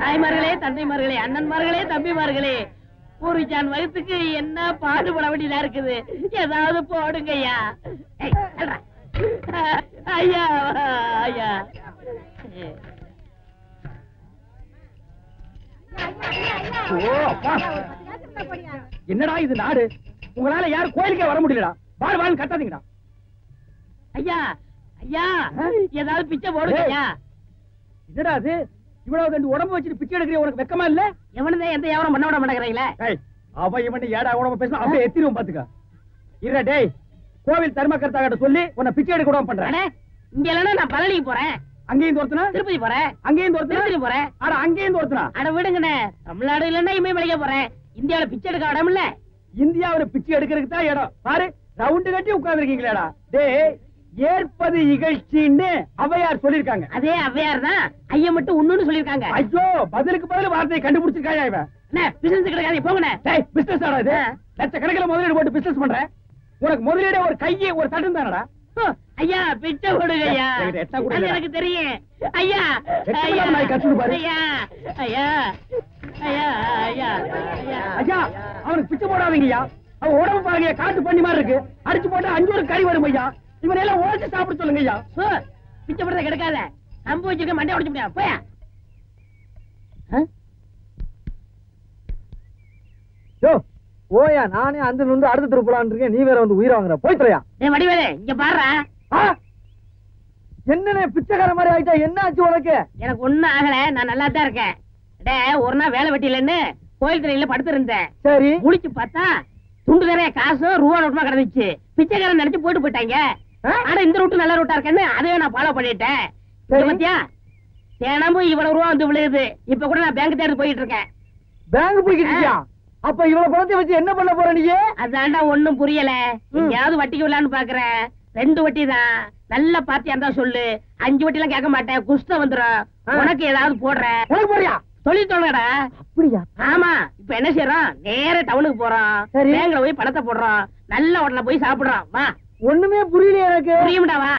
தாய்மார்களே, தந்தைமார்களே, அண்ணன்மார்களே, தம்பிமார்களே, ஒரு ஜான் வகுத்துக்கு என்ன பாடுபட வேண்டியதா இருக்குது. ஏதாவது போடுங்க ஐயா. ஐயா ஐயா. என்னடா இது நாடு? உங்களால யாரும் கோயிலுக்கே வர முடியலடா. வாழ் வாழ் கட்டாதீங்கடா. ஐயா ஐயா, ஏதாவது பிச்சை போடுங்க ஐயா. என்னடா அது? இவ்வளவு ரெண்டு உடம்பு வச்சுட்டு பிச்சை எடுக்கிற உனக்கு வெக்கமா இல்ல? எவனதான் எந்த வியாபாரம் பண்ண விட மாட்டேங்கிறீங்களே. அவன் இவன் ஏடா உடம்பு பேசணும் அப்படியே எத்திரும் பாத்துக்க. இல்ல டேய், கோவில் தர்மகர்த்தாகிட்ட சொல்லி உன்னை பிச்சை எடுக்க விடாம பண்றேன். இங்க இல்லன்னா நான் பழனிக்கு போறேன். அங்கேயும் தோர்த்தனா? திருப்பதி போறேன். அங்கேயும் தோர்த்தனா? திருப்பதி போறேன். அட அங்கேயும் தோர்த்தனா? அட விடுங்கண்ணே, தமிழ்நாடு இல்லன்னா இமயமலைக்கு போறேன். இந்தியாவில பிச்சை எடுக்க இடம் இல்ல. இந்தியாவில பிச்சை எடுக்கிறதுக்கு தான் இடம். பாரு, ரவுண்டு கட்டி உட்கார்ந்துருக்கீங்களேடா. டேய், ஏற்பது இகழ்ச்சின்னு ஔவையார் சொல்லிருக்காங்க. அதே ஔவையார் தான் ஐயா மட்டும் உண்ணுன்னு சொல்லிருக்காங்க. ஐயோ, பதிலுக்கு பதில் வார்த்தையை கண்டுபிடிச்சிருக்காயா இவன்? பிசினஸ் கிடைக்காது, போங்கண்ணே. டேய், பிசினஸ் ஆடா இது? லட்சக்கணக்கில் முதலீடு போட்டு பிசினஸ் பண்றேன். உனக்கு முதலீடு ஒரு கையை ஒரு தட்டும் தானடா. ஐயா பிச்சை கொடுங்க ஐயா. அது எனக்கு தெரியும் ஐயா. ஐயா ஐயா ஐயா ஐயா ஐயா ஐயா, அவனுக்கு பிச்சை போடாதீங்கய்யா. அவன் உடம்பு பாருங்க, காட்டு பண்ணி மாதிரி இருக்கு. அடிச்சு போட்டா 5 ஒரு கறி வரும் ஐயா. இவனையெல்லாம் உழைச்சு சாப்பிட சொல்லுங்க ஐயா. பிச்சை போடுறத கிடைக்காத. நம்ப வச்சிருக்க மண்டை உடைச்சு முடியாது. போயா. ஓயா, நானே அந்த வந்து அடுத்த திருப்பலான் இருக்கேன். நீ வேற வந்து உயிரை வாங்குற. போய் தரையா. வடிவேலு இங்க பாரு. என்னன்னு பிச்சைக்கார மாதிரி ஆயிட்டா? என்ன ஆச்சு உனக்கு? எனக்கு ஒண்ணும் ஆகல, நான் நல்லா தான் இருக்கேன். ஒரு நாள் வேலை வெட்டிலன்னு கோயில் திரையில படுத்து இருந்தேன். சரி, முடிச்சு பார்த்தா துண்டு நிறைய காசும் ரூபா நோட்டுமா கிடந்துச்சு. பிச்சைக்காரன் நினைச்சு போட்டு போயிட்டாங்க. ஆனா இந்த ரூட்டு நல்ல ரூட்டா இருக்கேன்னு அதையே நான் ஃபாலோ பண்ணிட்டேன். பத்தியா, தினமும் இவ்வளவு ரூபா வந்து விழுது. இப்ப கூட நான் பேங்க் தேடி போயிட்டு இருக்கேன். பேங்க் போய்கிட்டியா? அப்ப இவ்வளவு பணத்தை வச்சு என்ன பண்ண போற நீ? அதான்டா ஒண்ணும் புரியல. எங்கயாவது வட்டிக்கு விடலான்னு பாக்குறேன். 2 வட்டி தான். நல்ல பார்ட்டியா இருந்தா சொல்லு. 5 வட்டி எல்லாம் கேட்க மாட்டேன். குஷ்டம் வந்துடும். உனக்கு ஏதாவது போடுறேன். உனக்கு போறியா? சொல்லி தோணுடா. அப்படியா? ஆமா. இப்ப என்ன செய்யறோம்? நேர டவுனுக்கு போறோம். பேங்க்ல போய் பணத்தை போடுறோம். நல்ல உடனே போய் சாப்பிடுறோம். வா. ஒண்ணுமே புரியல எனக்கு. புரியும்டா, வா.